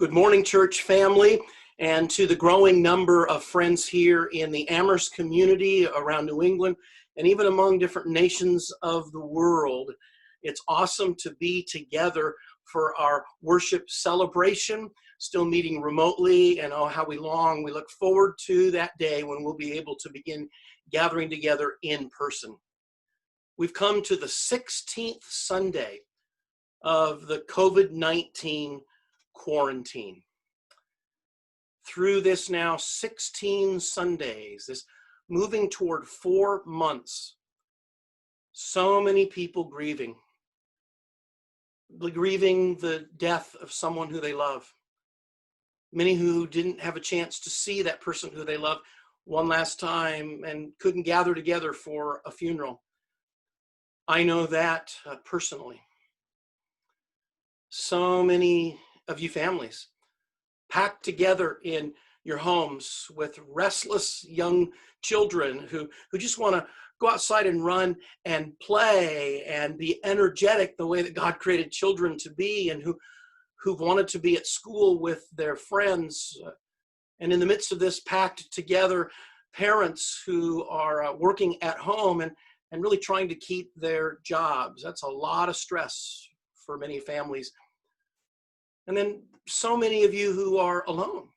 Good morning, church family, and to the growing number of friends here in the Amherst community around New England, and even among different nations of the world. It's awesome to be together for our worship celebration, still meeting remotely, and oh, how we look forward to that day when we'll be able to begin gathering together in person. We've come to the 16th Sunday of the COVID-19 quarantine. Through this now 16 Sundays, this moving toward 4 months, so many people grieving the death of someone who they love. Many who didn't have a chance to see that person who they love one last time and couldn't gather together for a funeral. I know that personally. So many of you families packed together in your homes with restless young children who just want to go outside and run and play and be energetic the way that God created children to be, and who've wanted to be at school with their friends. And in the midst of this packed together, parents who are working at home and really trying to keep their jobs. That's a lot of stress for many families. And then so many of you who are alone.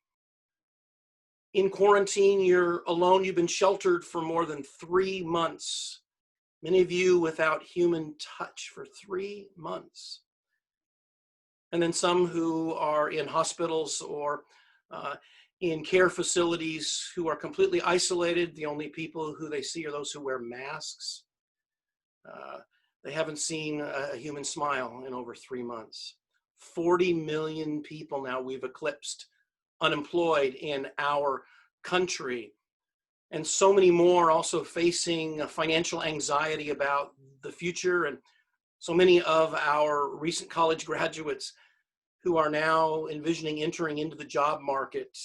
In quarantine, you're alone. You've been sheltered for more than 3 months. Many of you without human touch for 3 months. And then some who are in hospitals or in care facilities who are completely isolated. The only people who they see are those who wear masks. They haven't seen a human smile in over 3 months. 40 million people now we've eclipsed unemployed in our country. And so many more also facing financial anxiety about the future. And so many of our recent college graduates who are now envisioning entering into the job market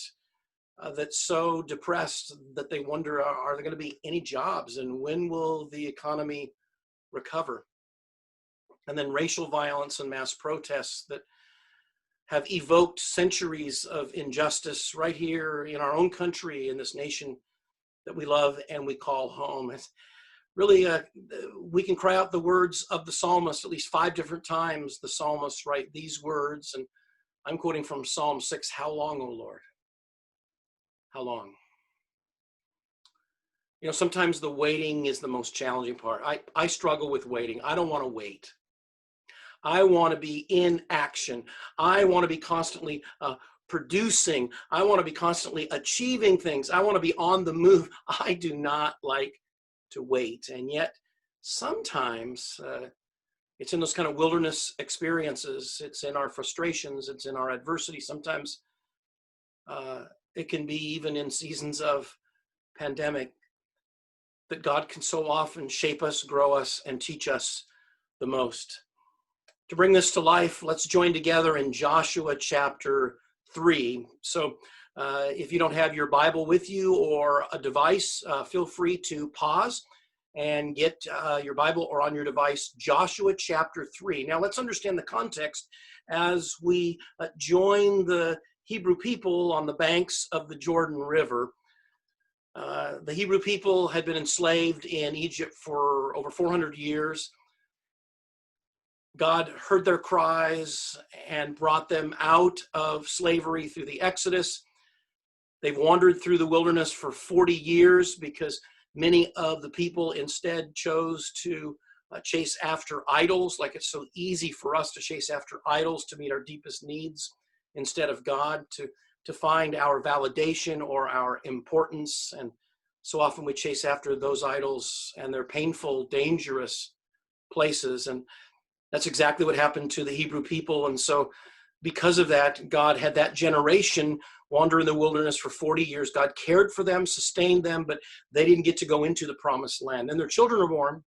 that's so depressed that they wonder, are there going to be any jobs and when will the economy recover? And then racial violence and mass protests that have evoked centuries of injustice right here in our own country, in this nation that we love and we call home. It's really, we can cry out the words of the psalmist at least 5 different times. The psalmist write these words, and I'm quoting from Psalm 6, "How long, O Lord? How long?" You know, sometimes the waiting is the most challenging part. I struggle with waiting. I don't want to wait. I want to be in action. I want to be constantly producing. I want to be constantly achieving things. I want to be on the move. I do not like to wait. And yet sometimes it's in those kind of wilderness experiences. It's in our frustrations. It's in our adversity. Sometimes it can be even in seasons of pandemic that God can so often shape us, grow us, and teach us the most. To bring this to life, let's join together in Joshua chapter 3. So if you don't have your Bible with you or a device, feel free to pause and get your Bible or on your device, Joshua chapter 3. Now let's understand the context as we join the Hebrew people on the banks of the Jordan River. The Hebrew people had been enslaved in Egypt for over 400 years. God heard their cries and brought them out of slavery through the Exodus. They've wandered through the wilderness for 40 years because many of the people instead chose to chase after idols, like it's so easy for us to chase after idols to meet our deepest needs instead of God, to find our validation or our importance. And so often we chase after those idols, and they're painful, dangerous places. And that's exactly what happened to the Hebrew people. And so because of that, God had that generation wander in the wilderness for 40 years. God cared for them, sustained them, but they didn't get to go into the promised land. Then their children are born.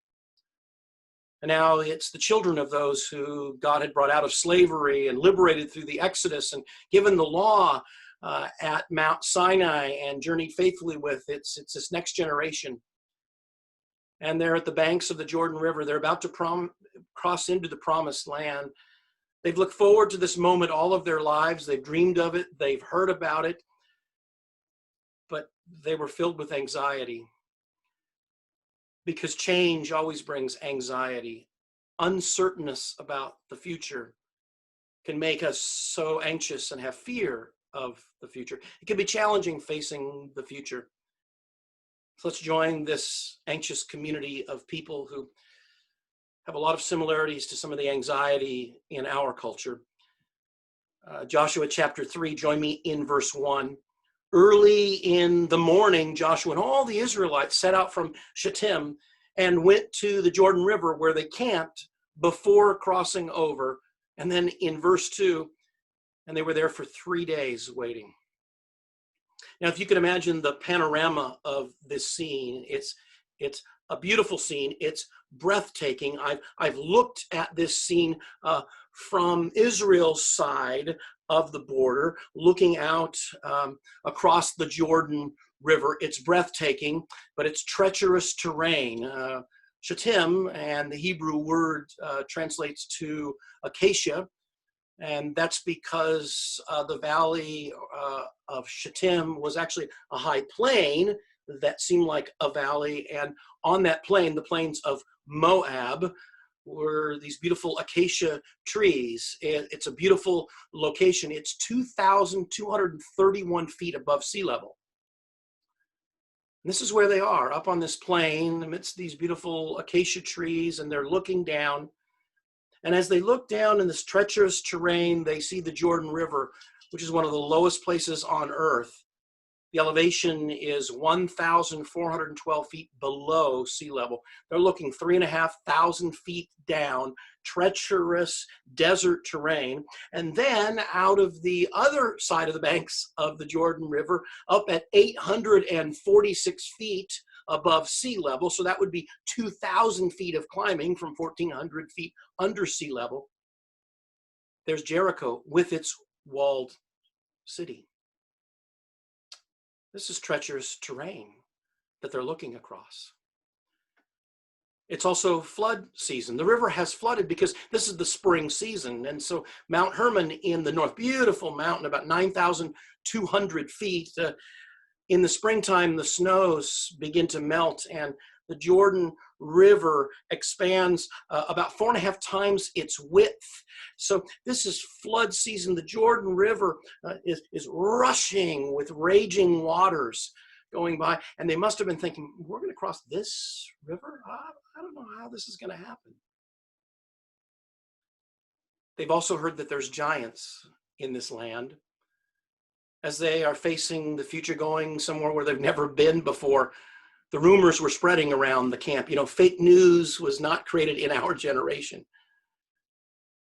And now it's the children of those who God had brought out of slavery and liberated through the Exodus and given the law at Mount Sinai and journeyed faithfully with. It's this next generation. And they're at the banks of the Jordan River. They're about to cross into the promised land. They've looked forward to this moment all of their lives. They've dreamed of it. They've heard about it. But they were filled with anxiety, because change always brings anxiety. Uncertainness about the future can make us so anxious and have fear of the future. It can be challenging facing the future. So let's join this anxious community of people who have a lot of similarities to some of the anxiety in our culture. Joshua chapter 3, join me in verse 1. Early in the morning, Joshua and all the Israelites set out from Shittim and went to the Jordan River, where they camped before crossing over. And then in verse 2, and they were there for 3 days waiting. Now, if you can imagine the panorama of this scene, it's a beautiful scene. It's breathtaking. I've looked at this scene from Israel's side of the border, looking out across the Jordan River. It's breathtaking, but it's treacherous terrain. Shittim, and the Hebrew word translates to acacia, and that's because the valley of Shittim was actually a high plain that seemed like a valley, and on that plain, the plains of Moab, were these beautiful acacia trees. It's a beautiful location. It's 2,231 feet above sea level. And this is where they are, up on this plain amidst these beautiful acacia trees, and they're looking down. And as they look down in this treacherous terrain, they see the Jordan River, which is one of the lowest places on earth. The elevation is 1,412 feet below sea level. They're looking 3,500 feet down, treacherous desert terrain. And then out of the other side of the banks of the Jordan River, up at 846 feet above sea level, so that would be 2,000 feet of climbing from 1,400 feet under sea level, there's Jericho with its walled city. This is treacherous terrain that they're looking across. It's also flood season. The river has flooded because this is the spring season. And so Mount Hermon in the north, beautiful mountain, about 9,200 feet. In the springtime, the snows begin to melt, and the Jordan River expands about 4.5 times its width. So this is flood season. The Jordan River is rushing with raging waters going by, and they must have been thinking, we're going to cross this river? I don't know how this is going to happen. They've also heard that there's giants in this land, as they are facing the future, going somewhere where they've never been before. The rumors were spreading around the camp. You know, fake news was not created in our generation,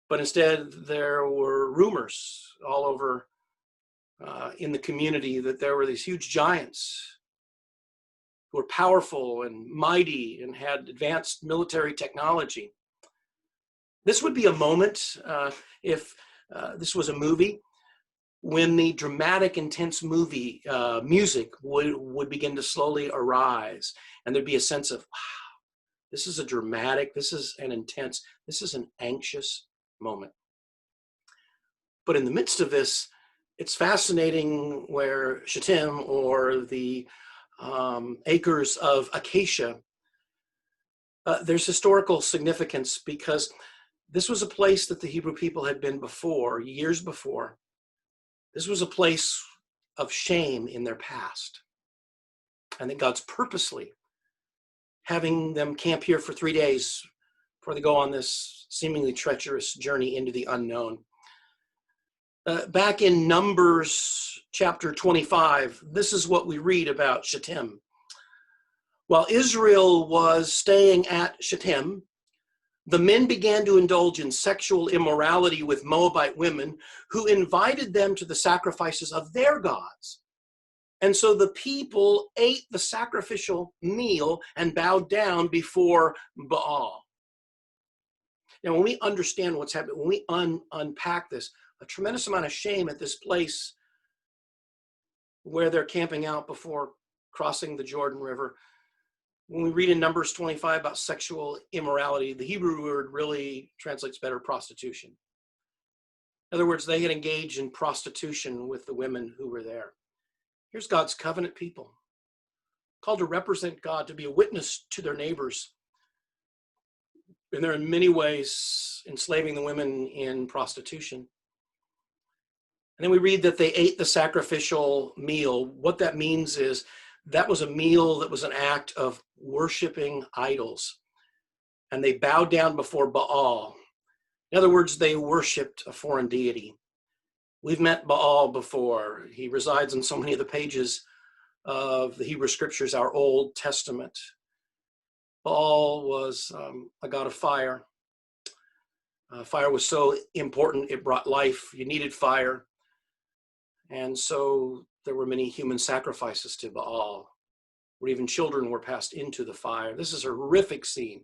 but instead there were rumors all over in the community that there were these huge giants who were powerful and mighty and had advanced military technology. This would be a moment, if this was a movie, when the dramatic, intense movie music would begin to slowly arise, and there'd be a sense of, wow, this is a dramatic, this is an intense, this is an anxious moment. But in the midst of this, it's fascinating where Shittim, or the acres of acacia, there's historical significance, because this was a place that the Hebrew people had been before, years before. This was a place of shame in their past. And that God's purposely having them camp here for 3 days before they go on this seemingly treacherous journey into the unknown. Back in Numbers chapter 25, this is what we read about Shittim. While Israel was staying at Shittim, the men began to indulge in sexual immorality with Moabite women, who invited them to the sacrifices of their gods. And so the people ate the sacrificial meal and bowed down before Baal. Now, when we understand what's happening, when we unpack this, a tremendous amount of shame at this place where they're camping out before crossing the Jordan River. When we read in Numbers 25 about sexual immorality, the Hebrew word really translates better prostitution. In other words, they had engaged in prostitution with the women who were there. Here's God's covenant people, called to represent God, to be a witness to their neighbors. And they're in many ways enslaving the women in prostitution. And then we read that they ate the sacrificial meal. What that means is that was a meal that was an act of worshiping idols. And they bowed down before Baal. In other words, they worshiped a foreign deity. We've met Baal before. He resides in so many of the pages of the Hebrew Scriptures, our Old Testament. Baal was a god of fire. Fire was so important, it brought life. You needed fire. And so there were many human sacrifices to Baal, where even children were passed into the fire. This is a horrific scene.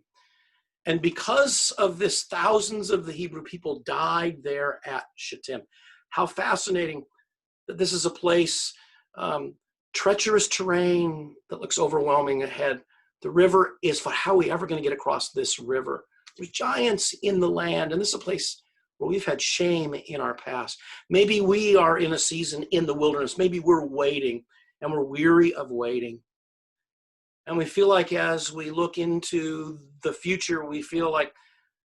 And because of this, thousands of the Hebrew people died there at Shittim. How fascinating that this is a place, treacherous terrain that looks overwhelming ahead. The river is, for how are we ever going to get across this river? There's giants in the land, and this is a place where we've had shame in our past. Maybe we are in a season in the wilderness. Maybe we're waiting, and we're weary of waiting. And we feel like as we look into the future, we feel like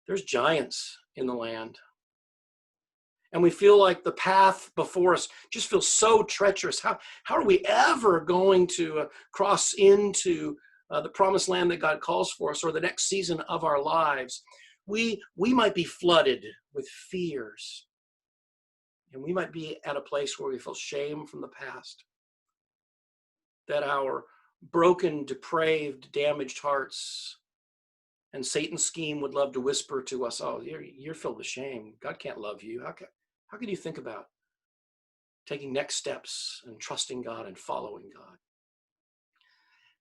there's giants in the land. And we feel like the path before us just feels so treacherous. How are we ever going to cross into the promised land that God calls for us, or the next season of our lives? We might be flooded with fears. And we might be at a place where we feel shame from the past. That our broken, depraved, damaged hearts and Satan's scheme would love to whisper to us, oh, you're filled with shame. God can't love you. How can you think about taking next steps and trusting God and following God?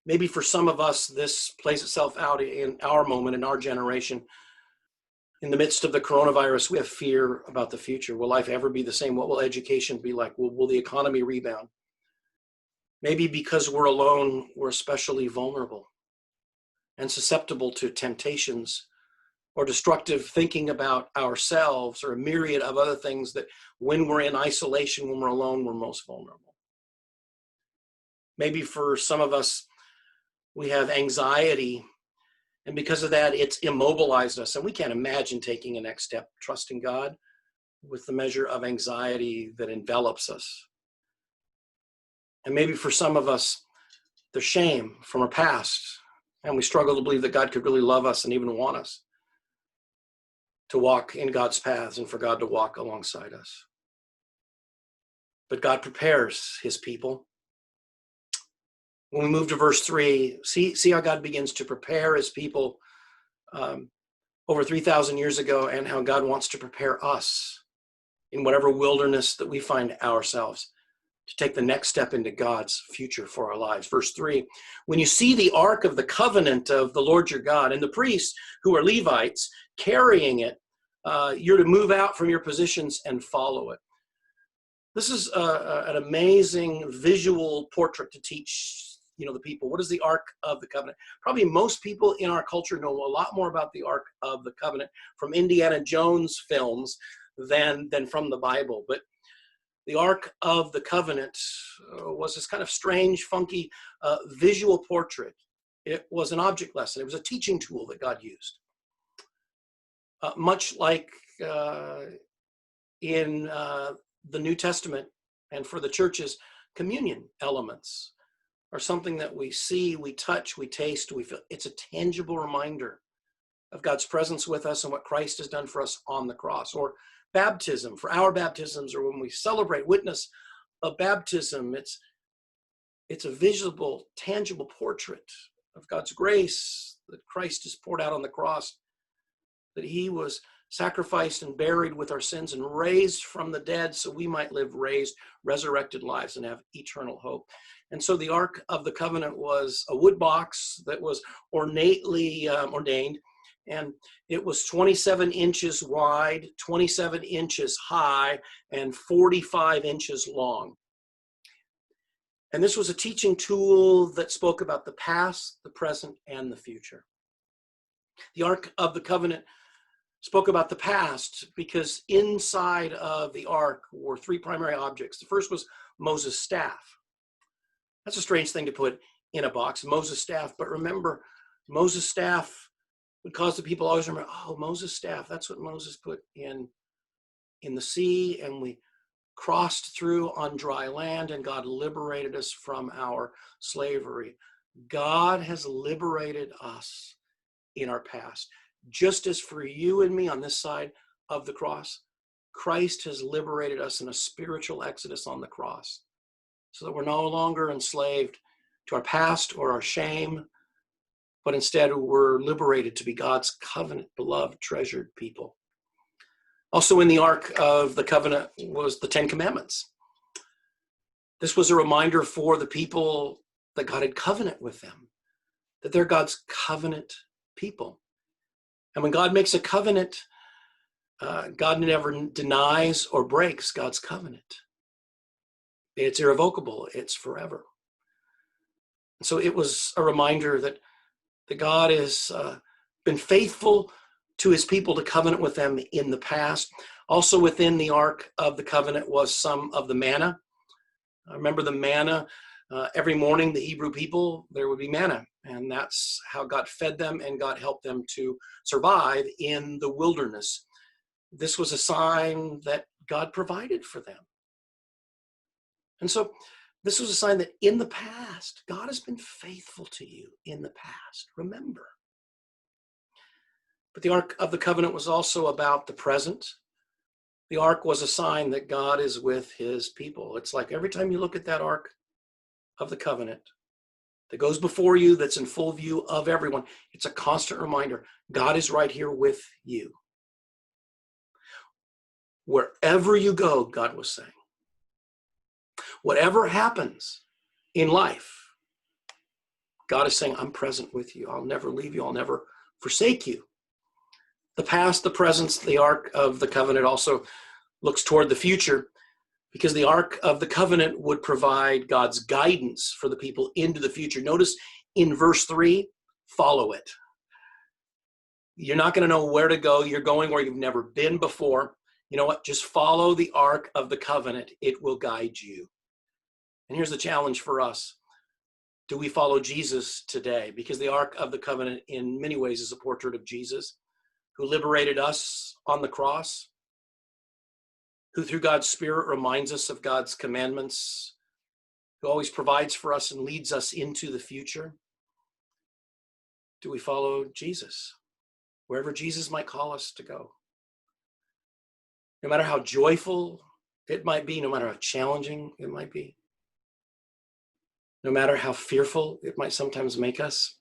Maybe for some of us, this plays itself out in our moment, in our generation. In the midst of the coronavirus, we have fear about the future. Will life ever be the same? What will education be like? Will the economy rebound? Maybe because we're alone, we're especially vulnerable and susceptible to temptations or destructive thinking about ourselves, or a myriad of other things that when we're in isolation, when we're alone, we're most vulnerable. Maybe for some of us, we have anxiety, and because of that, it's immobilized us, and we can't imagine taking a next step, trusting God with the measure of anxiety that envelops us. And maybe for some of us, there's shame from our past, and we struggle to believe that God could really love us and even want us to walk in God's paths and for God to walk alongside us. But God prepares his people. When we move to verse 3, see how God begins to prepare his people over 3,000 years ago, and how God wants to prepare us in whatever wilderness that we find ourselves to take the next step into God's future for our lives. Verse 3, when you see the ark of the covenant of the Lord your God and the priests who are Levites carrying it, you're to move out from your positions and follow it. This is an amazing visual portrait to teach the people. What is the Ark of the Covenant? Probably most people in our culture know a lot more about the Ark of the Covenant from Indiana Jones films than from the Bible. But the Ark of the Covenant was this kind of strange, funky visual portrait. It was an object lesson. It was a teaching tool that God used. Much like in the New Testament and for the churches, communion elements are something that we see, we touch, we taste, we feel. It's a tangible reminder of God's presence with us and what Christ has done for us on the cross. Or baptism, for our baptisms, or when we celebrate, witness of baptism, it's a visible, tangible portrait of God's grace that Christ has poured out on the cross, that he was sacrificed and buried with our sins and raised from the dead so we might live raised, resurrected lives and have eternal hope. And so the Ark of the Covenant was a wood box that was ornately ordained, and it was 27 inches wide, 27 inches high, and 45 inches long. And this was a teaching tool that spoke about the past, the present, and the future. The Ark of the Covenant spoke about the past because inside of the ark were three primary objects. The first was Moses' staff. That's a strange thing to put in a box, Moses' staff. But remember, Moses' staff would cause the people always remember, oh, Moses' staff, that's what Moses put in the sea, and we crossed through on dry land, and God liberated us from our slavery. God has liberated us in our past. Just as for you and me on this side of the cross, Christ has liberated us in a spiritual exodus on the cross, so that we're no longer enslaved to our past or our shame, but instead we're liberated to be God's covenant, beloved, treasured people. Also in the Ark of the Covenant was the Ten Commandments. This was a reminder for the people that God had covenant with them, that they're God's covenant people. And when God makes a covenant, God never denies or breaks God's covenant. It's irrevocable. It's forever. And so it was a reminder that God has been faithful to his people to covenant with them in the past. Also within the Ark of the Covenant was some of the manna. I remember the manna. Every morning, the Hebrew people, there would be manna. And that's how God fed them, and God helped them to survive in the wilderness. This was a sign that God provided for them. And so this was a sign that in the past, God has been faithful to you in the past. Remember. But the Ark of the Covenant was also about the present. The Ark was a sign that God is with his people. It's like every time you look at that Ark of the Covenant that goes before you, that's in full view of everyone, it's a constant reminder, God is right here with you. Wherever you go, God was saying, whatever happens in life, God is saying, I'm present with you. I'll never leave you. I'll never forsake you. The past, the present, the Ark of the Covenant also looks toward the future, because the Ark of the Covenant would provide God's guidance for the people into the future. Notice in verse 3, follow it. You're not going to know where to go. You're going where you've never been before. You know what? Just follow the Ark of the Covenant. It will guide you. And here's the challenge for us. Do we follow Jesus today? Because the Ark of the Covenant in many ways is a portrait of Jesus, who liberated us on the cross, who through God's Spirit reminds us of God's commandments, who always provides for us and leads us into the future. Do we follow Jesus, wherever Jesus might call us to go? No matter how joyful it might be, no matter how challenging it might be, no matter how fearful it might sometimes make us,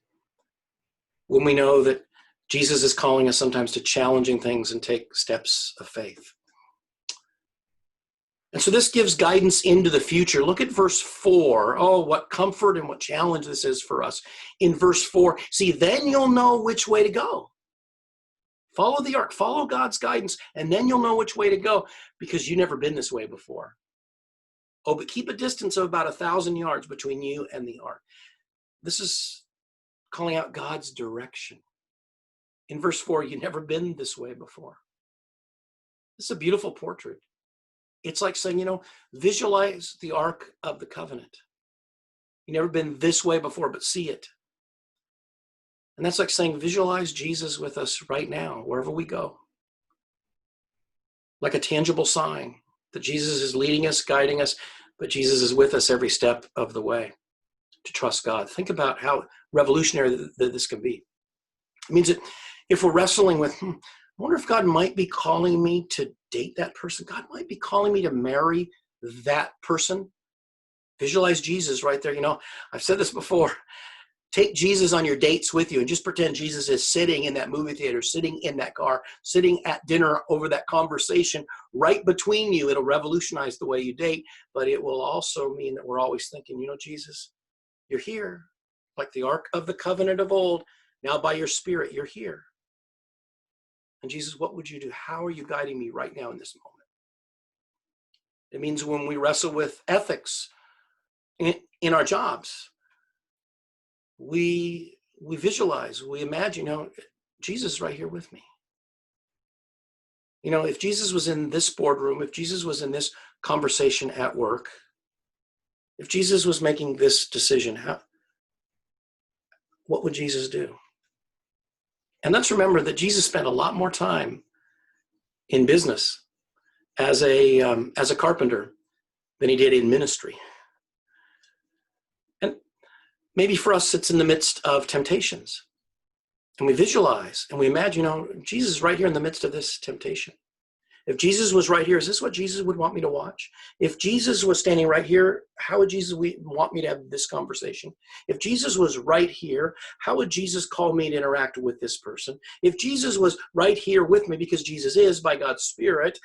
when we know that Jesus is calling us sometimes to challenging things and take steps of faith. And so this gives guidance into the future. Look at verse 4. Oh, what comfort and what challenge this is for us. In verse 4, see, then you'll know which way to go. Follow the Ark, follow God's guidance, and then you'll know which way to go, because you've never been this way before. Oh, but keep a distance of about 1,000 yards between you and the Ark. This is calling out God's direction. In verse 4, you've never been this way before. This is a beautiful portrait. It's like saying, visualize the Ark of the Covenant. You've never been this way before, but see it. And that's like saying, visualize Jesus with us right now, wherever we go. Like a tangible sign that Jesus is leading us, guiding us, but Jesus is with us every step of the way to trust God. Think about how revolutionary this can be. It means that if we're wrestling with, I wonder if God might be calling me to date that person. God might be calling me to marry that person. Visualize Jesus right there. I've said this before. Take Jesus on your dates with you and just pretend Jesus is sitting in that movie theater, sitting in that car, sitting at dinner over that conversation right between you. It'll revolutionize the way you date, but it will also mean that we're always thinking, Jesus, you're here, like the Ark of the Covenant of old. Now by your Spirit, you're here. And Jesus, what would you do? How are you guiding me right now in this moment? It means when we wrestle with ethics in our jobs, we visualize, we imagine, Jesus is right here with me. You know, if Jesus was in this boardroom, if Jesus was in this conversation at work, if Jesus was making this decision, what would Jesus do? And let's remember that Jesus spent a lot more time in business as a carpenter than he did in ministry. And maybe for us, it's in the midst of temptations. And we visualize and we imagine, you know, Jesus is right here in the midst of this temptation. If Jesus was right here, is this what Jesus would want me to watch? If Jesus was standing right here, how would Jesus want me to have this conversation? If Jesus was right here, how would Jesus call me to interact with this person? If Jesus was right here with me, because Jesus is by God's Spirit,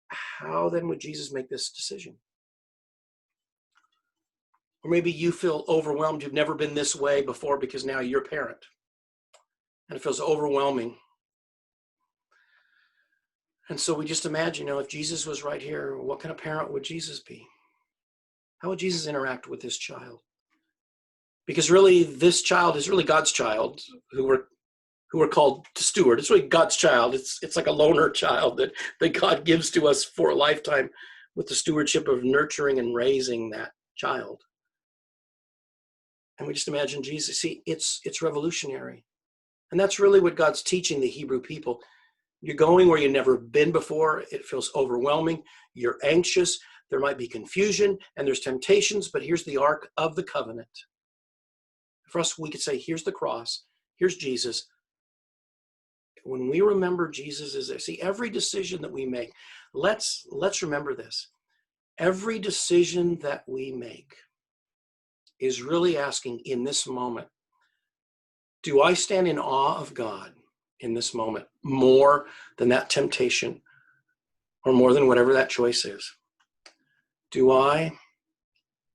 how then would Jesus make this decision? Or maybe you feel overwhelmed. You've never been this way before because now you're a parent. And it feels overwhelming. And so we just imagine, you know, if Jesus was right here, what kind of parent would Jesus be? How would Jesus interact with this child? Because really, this child is really God's child who we're called to steward. It's really God's child. It's like a loner child that God gives to us for a lifetime with the stewardship of nurturing and raising that child. And we just imagine Jesus. See, it's revolutionary. And that's really what God's teaching the Hebrew people. You're going where you've never been before. It feels overwhelming. You're anxious. There might be confusion and there's temptations, but here's the Ark of the Covenant. For us, we could say, here's the cross. Here's Jesus. When we remember Jesus is there, see, every decision that we make, let's remember this. Every decision that we make is really asking in this moment, do I stand in awe of God in this moment more than that temptation or more than whatever that choice is? Do I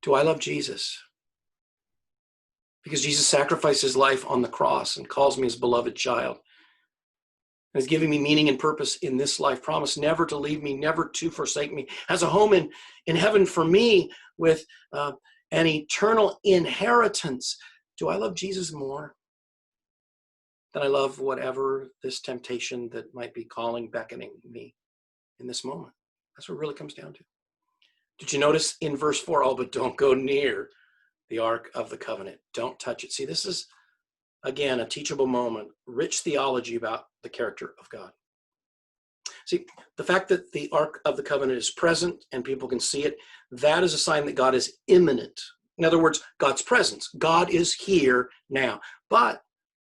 love Jesus? Because Jesus sacrificed his life on the cross and calls me his beloved child. And is giving me meaning and purpose in this life. Promise never to leave me, never to forsake me. Has a home in heaven for me with an eternal inheritance. Do I love Jesus more than I love whatever this temptation that might be calling, beckoning me in this moment? That's what it really comes down to. Did you notice in verse 4, oh, but don't go near the Ark of the Covenant. Don't touch it. See, this is, again, a teachable moment, rich theology about the character of God. See, the fact that the Ark of the Covenant is present and people can see it, that is a sign that God is imminent. In other words, God's presence. God is here now. But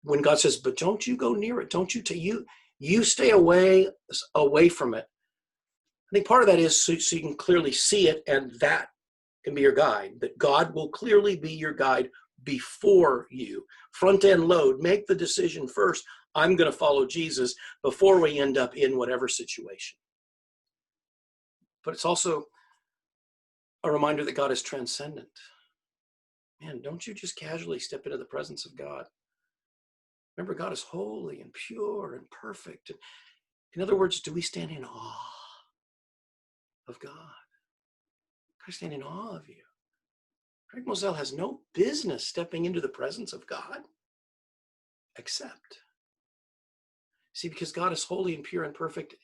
when God says, but don't you go near it, don't you stay away from it. I think part of that is so you can clearly see it, and that can be your guide, that God will clearly be your guide before you. Front end load, make the decision first. I'm going to follow Jesus before we end up in whatever situation. But it's also a reminder that God is transcendent. Man, don't you just casually step into the presence of God. Remember, God is holy and pure and perfect. In other words, do we stand in awe of God? I stand in awe of you. Craig Moselle has no business stepping into the presence of God, except. See, because God is holy and pure and perfect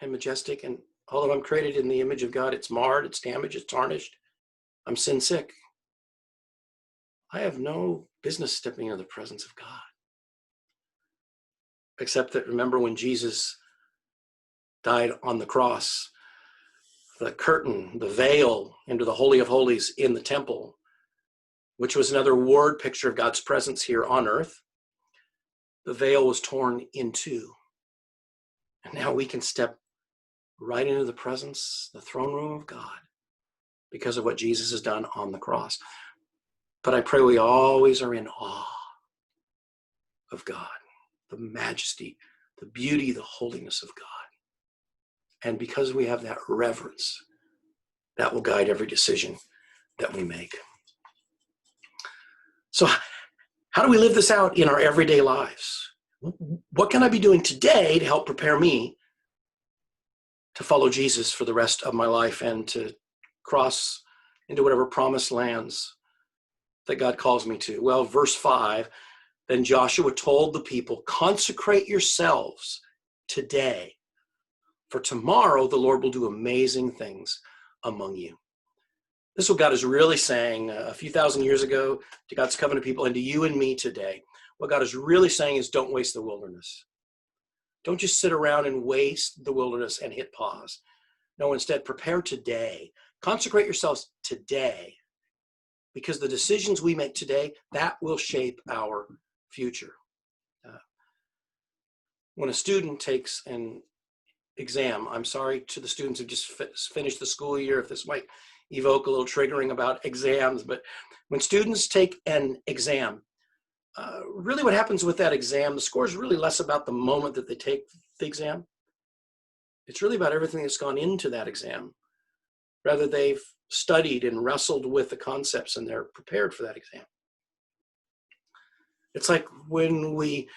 and majestic, and although I'm created in the image of God, it's marred, it's damaged, it's tarnished. I'm sin sick. I have no business stepping into the presence of God. Except that, remember, when Jesus died on the cross, the curtain, the veil into the Holy of Holies in the temple, which was another word picture of God's presence here on earth, the veil was torn in two. And now we can step right into the presence, the throne room of God, because of what Jesus has done on the cross. But I pray we always are in awe of God, the majesty, the beauty, the holiness of God. And because we have that reverence, that will guide every decision that we make. So how do we live this out in our everyday lives? What can I be doing today to help prepare me to follow Jesus for the rest of my life and to cross into whatever promised lands that God calls me to? Well, verse 5, then Joshua told the people, consecrate yourselves today For tomorrow, the Lord will do amazing things among you. This is what God is really saying a few thousand years ago to God's covenant people and to you and me today. What God is really saying is don't waste the wilderness. Don't just sit around and waste the wilderness and hit pause. No, instead, prepare today. Consecrate yourselves today, because the decisions we make today, that will shape our future. When a student takes an exam, I'm sorry to the students who just finished the school year if this might evoke a little triggering about exams, but when students take an exam, really what happens with that exam, the score is really less about the moment that they take the exam. It's really about everything that's gone into that exam. Rather, they've studied and wrestled with the concepts and they're prepared for that exam. It's like when we,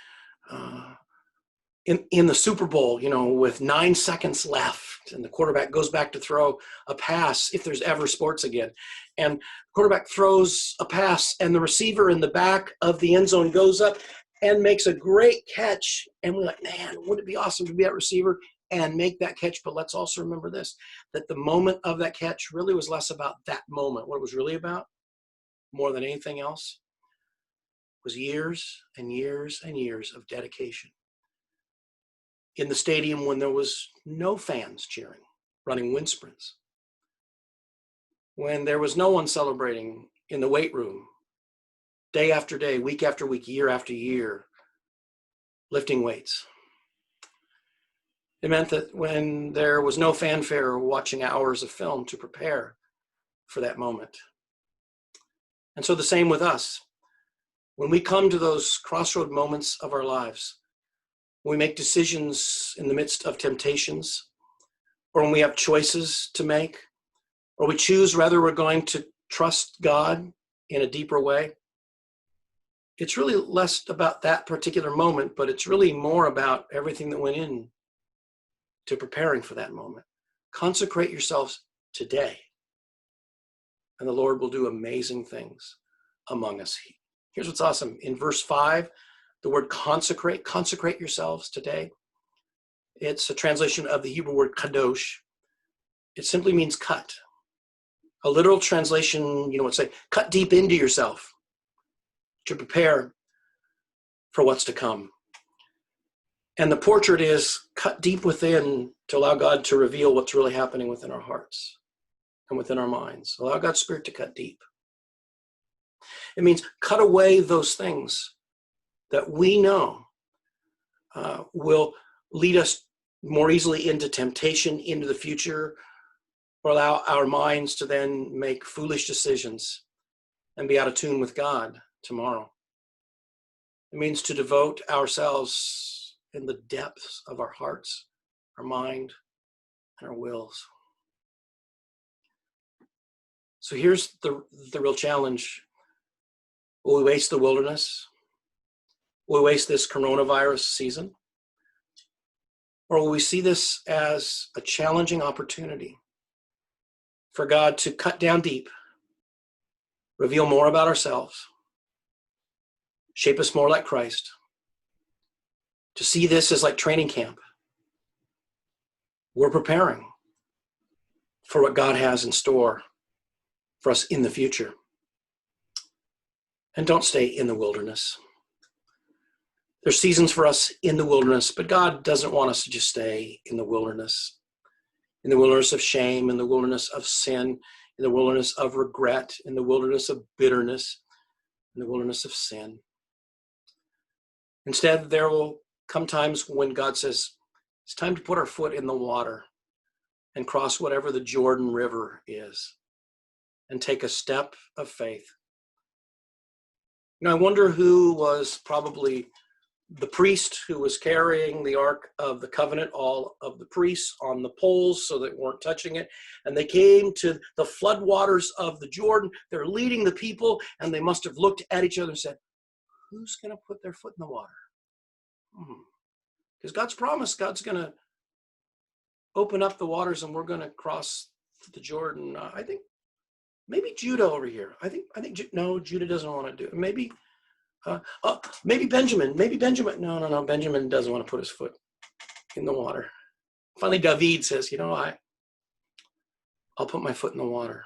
in the Super Bowl, with 9 seconds left and the quarterback goes back to throw a pass, if there's ever sports again, and the quarterback throws a pass and the receiver in the back of the end zone goes up and makes a great catch. And we're like, man, wouldn't it be awesome to be that receiver and make that catch? But let's also remember this, that the moment of that catch really was less about that moment. What it was really about, more than anything else, was years and years and years of dedication. In the stadium when there was no fans cheering, running wind sprints. When there was no one celebrating in the weight room, day after day, week after week, year after year, lifting weights. It meant that when there was no fanfare or watching hours of film to prepare for that moment. And so the same with us. When we come to those crossroad moments of our lives, when we make decisions in the midst of temptations, or when we have choices to make, or we choose whether we're going to trust God in a deeper way, it's really less about that particular moment, but it's really more about everything that went in to preparing for that moment. Consecrate yourselves today, and the Lord will do amazing things among us. Here's what's awesome. In verse 5, the word consecrate yourselves today. It's a translation of the Hebrew word kadosh. It simply means cut. A literal translation, would say, cut deep into yourself to prepare for what's to come. And the portrait is cut deep within to allow God to reveal what's really happening within our hearts and within our minds. Allow God's Spirit to cut deep. It means cut away those things that we know will lead us more easily into temptation, into the future, or allow our minds to then make foolish decisions and be out of tune with God tomorrow. It means to devote ourselves in the depths of our hearts, our mind, and our wills. So here's the real challenge. Will we waste the wilderness? Will we waste this coronavirus season? Or will we see this as a challenging opportunity for God to cut down deep, reveal more about ourselves, shape us more like Christ, to see this as like training camp? We're preparing for what God has in store for us in the future. And don't stay in the wilderness. There's seasons for us in the wilderness, but God doesn't want us to just stay in the wilderness of shame, in the wilderness of sin, in the wilderness of regret, in the wilderness of bitterness, in the wilderness of sin. Instead, there will come times when God says, it's time to put our foot in the water and cross whatever the Jordan River is and take a step of faith. I wonder who was probably the priest who was carrying the Ark of the Covenant, all of the priests on the poles so they weren't touching it. And they came to the floodwaters of the Jordan. They're leading the people, and they must have looked at each other and said, who's going to put their foot in the water? Because God's promised God's going to open up the waters and we're going to cross the Jordan. I think maybe Judah over here. No, Judah doesn't want to do it. Maybe Benjamin. No. Benjamin doesn't want to put his foot in the water. Finally, David says, I'll put my foot in the water.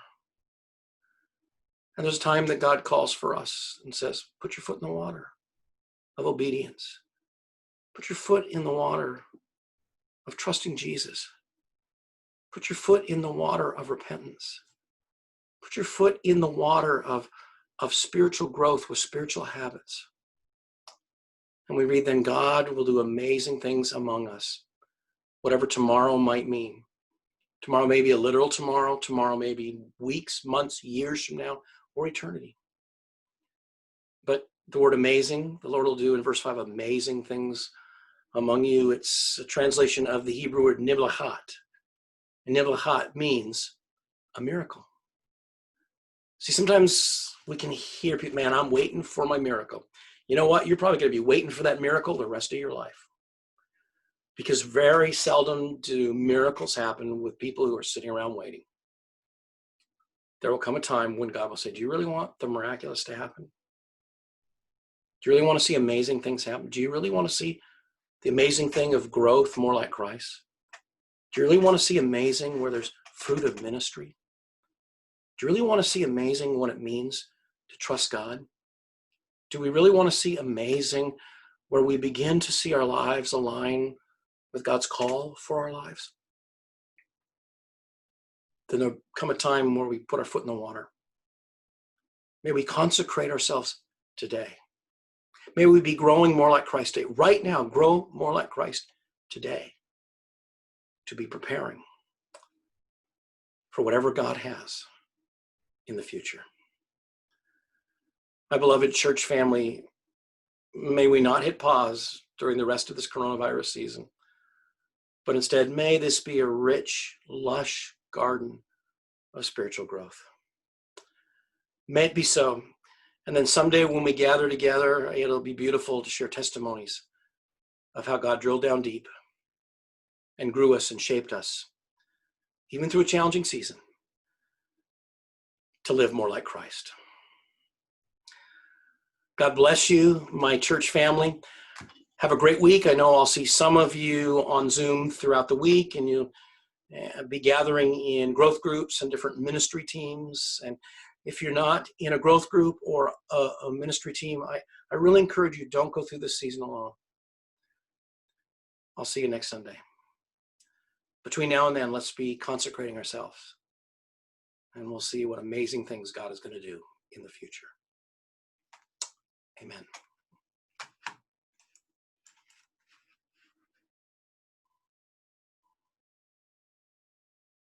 And there's a time that God calls for us and says, put your foot in the water of obedience. Put your foot in the water of trusting Jesus. Put your foot in the water of repentance. Put your foot in the water of spiritual growth with spiritual habits. And we read, then God will do amazing things among us, whatever tomorrow might mean. Tomorrow may be a literal tomorrow. Tomorrow may be weeks, months, years from now, or eternity. But the word amazing, the Lord will do in verse 5, amazing things among you. It's a translation of the Hebrew word niblachat. And niblachat means a miracle. See, sometimes we can hear people, man, I'm waiting for my miracle. You know what? You're probably going to be waiting for that miracle the rest of your life. Because very seldom do miracles happen with people who are sitting around waiting. There will come a time when God will say, do you really want the miraculous to happen? Do you really want to see amazing things happen? Do you really want to see the amazing thing of growth more like Christ? Do you really want to see amazing where there's fruit of ministry? Do you really want to see amazing what it means to trust God? Do we really want to see amazing where we begin to see our lives align with God's call for our lives? Then there'll come a time where we put our foot in the water. May we consecrate ourselves today. May we be growing more like Christ today. Right now, grow more like Christ today to be preparing for whatever God has in the future. My beloved church family, may we not hit pause during the rest of this coronavirus season, but instead may this be a rich, lush garden of spiritual growth. May it be so. And then someday when we gather together, it'll be beautiful to share testimonies of how God drilled down deep and grew us and shaped us, even through a challenging season, to live more like Christ. God bless you, my church family. Have a great week. I know I'll see some of you on Zoom throughout the week, and you'll be gathering in growth groups and different ministry teams. And if you're not in a growth group or a ministry team, I really encourage you, don't go through this season alone. I'll see you next Sunday. Between now and then, let's be consecrating ourselves, and we'll see what amazing things God is going to do in the future. Amen.